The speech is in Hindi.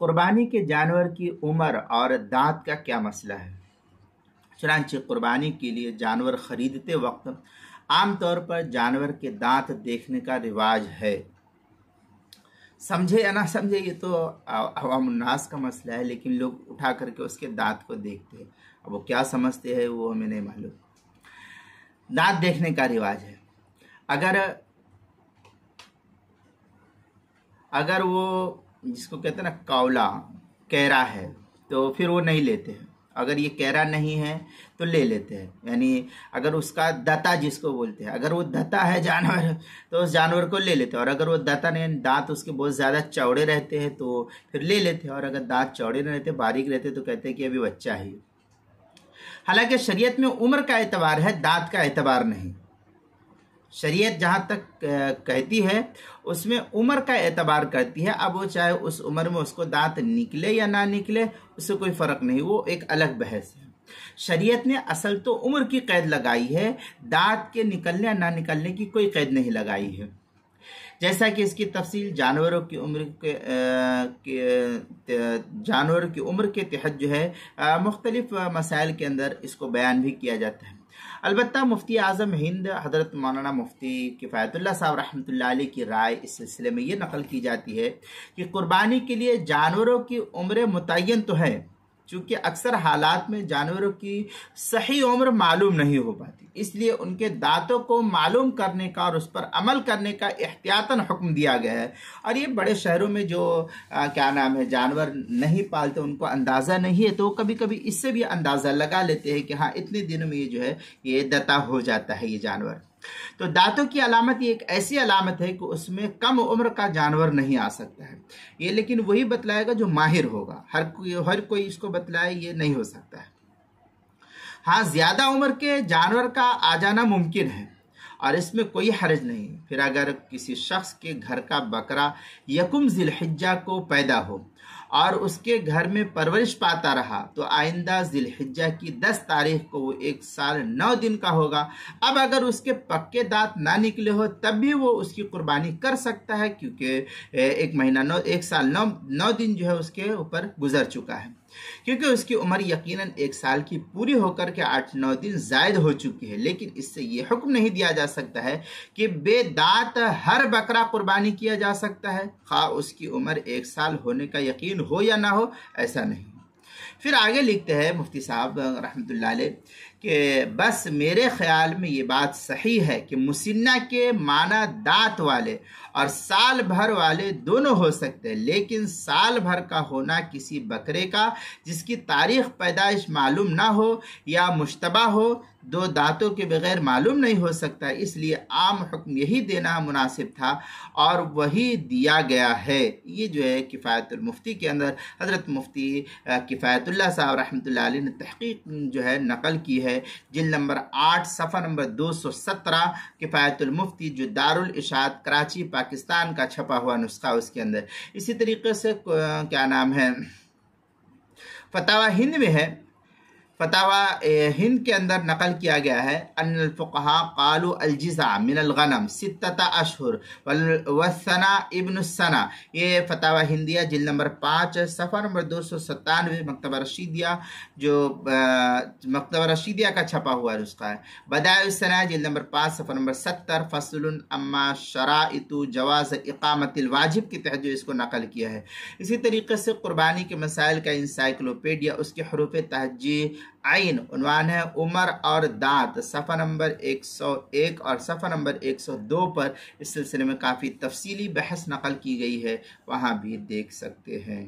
कुर्बानी के जानवर की उम्र और दांत का क्या मसला है। चुनांचे कुर्बानी के लिए जानवर खरीदते वक्त आमतौर पर जानवर के दांत देखने का रिवाज है। समझे या ना समझे ये तो अवाम उन्नास का मसला है, लेकिन लोग उठा करके उसके दांत को देखते हैं। अब वो क्या समझते हैं वो हमें नहीं मालूम। दांत देखने का रिवाज है। अगर वो जिसको कहते हैं ना कौला कैरा है तो फिर वो नहीं लेते हैं। अगर ये कैरा नहीं है तो ले लेते हैं। यानी अगर उसका दता जिसको बोलते हैं, अगर वो दता है जानवर तो उस जानवर को ले लेते हैं। और अगर वो दता नहीं, दांत उसके बहुत ज़्यादा चौड़े रहते हैं तो फिर ले लेते हैं। और अगर दांत चौड़े नहीं रहते, बारीक रहते, तो कहते हैं कि अभी बच्चा ही। हालांकि शरीयत में उम्र का एतबार है, दांत का एतबार नहीं। शरीयत जहाँ तक कहती है उसमें उम्र का एतबार करती है। अब वो चाहे उस उम्र में उसको दांत निकले या ना निकले, उससे कोई फ़र्क नहीं, वो एक अलग बहस है। शरीयत ने असल तो उम्र की कैद लगाई है, दांत के निकलने या ना निकलने की कोई कैद नहीं लगाई है। जैसा कि इसकी तफसील जानवरों की उम्र के तहत जो है मुख्तलिफ मसाइल के अंदर इसको बयान भी किया जाता है। अलबत्ता मुफ्ती आज़म हिंद हज़रत मौलाना मुफ्ती किफ़ायतुल्लाह साहब रहमतुल्लाह अलैह की राय इस सिलसिले में ये नकल की जाती है कि कुर्बानी के लिए जानवरों की उम्र मुतय्यन तो है, चूँकि अक्सर हालात में जानवरों की सही उम्र मालूम नहीं हो पाती, इसलिए उनके दांतों को मालूम करने का और उस पर अमल करने का एहतियातन हुक्म दिया गया है। और ये बड़े शहरों में जो जानवर नहीं पालते, उनको अंदाज़ा नहीं है, तो कभी कभी इससे भी अंदाज़ा लगा लेते हैं कि हाँ इतने दिनों में ये जो है ये दता हो जाता है ये जानवर। तो दांतों की अलामत ये एक ऐसी अलामत है कि उसमें कम उम्र का जानवर नहीं आ सकता है ये, लेकिन वही बतलाएगा जो माहिर होगा। हर कोई इसको बतलाए ये नहीं हो सकता है। हाँ, ज्यादा उम्र के जानवर का आ जाना मुमकिन है और इसमें कोई हर्ज नहीं। फिर अगर किसी शख्स के घर का बकरा यकुम जिलहिज्जा को पैदा हो और उसके घर में परवरिश पाता रहा तो आइंदा जिलहिज्जा की 10 तारीख को वो 1 साल 9 दिन का होगा। अब अगर उसके पक्के दांत ना निकले हो तब भी वो उसकी कुर्बानी कर सकता है, क्योंकि 1 साल 9 दिन जो है उसके ऊपर गुजर चुका है, क्योंकि उसकी उम्र यकीनन 1 साल की पूरी होकर के 8-9 दिन जायद हो चुकी है। लेकिन इससे ये हुक्म नहीं दिया जा सकता है कि बेदांत हर बकरा कुर्बानी किया जा सकता है, खा उसकी उम्र 1 साल होने का यकीन हो या ना हो, ऐसा नहीं। फिर आगे लिखते हैं मुफ्ती साहब रहमतुल्लाह अलैह कि बस मेरे ख्याल में ये बात सही है कि मुसिन्ना के माना दांत वाले और साल भर वाले दोनों हो सकते हैं, लेकिन साल भर का होना किसी बकरे का जिसकी तारीख पैदाइश मालूम ना हो या मुश्तबा हो, 2 दांतों के बगैर मालूम नहीं हो सकता। इसलिए आम हुक्म यही देना मुनासिब था और वही दिया गया है। ये जो है किफ़ायतुल मुफ्ती के अंदर हज़रत मुफ्ती किफ़ायतुल्लाह साहब रहमतुल्लाह अलैह ने तहक़ीक़ जो है नकल की है, जिल्द नंबर 8 सफ़ा नंबर 217 किफ़ायतुल मुफ्ती जो दारुल इशात कराची पाकिस्तान का छपा हुआ नुस्खा उसके अंदर। इसी तरीके से फतावा हिंद में है, फतावा हिंद के अंदर नकल किया गया है अन्नल फुक़हा क़ालू अलजिज़ा मिनल गनम 6 अशहुर वसना इब्न सना। ये फतावा हिंदिया जिल्द नंबर 5 सफ़ा नंबर 297 मकतबा रशीदिया जो मकतबा रशीदिया का छपा हुआ नुस्खा है। बदाइउस्सना जिल्द नंबर 5 सफ़ा नंबर 70 फस्लुन अम्मा शराइतु जवाज़ इक़ामतिल वाजिब के तहत जो इसको नकल किया है। इसी तरीके से कुर्बानी के मसाइल का इंसाइक्लोपीडिया उसके हरूफ़ तहज्जी आइन उन्वान है उमर और दांत सफ़ा नंबर 101 और सफ़ा नंबर 102 पर इस सिलसिले में काफ़ी तफसीली बहस नकल की गई है, वहाँ भी देख सकते हैं।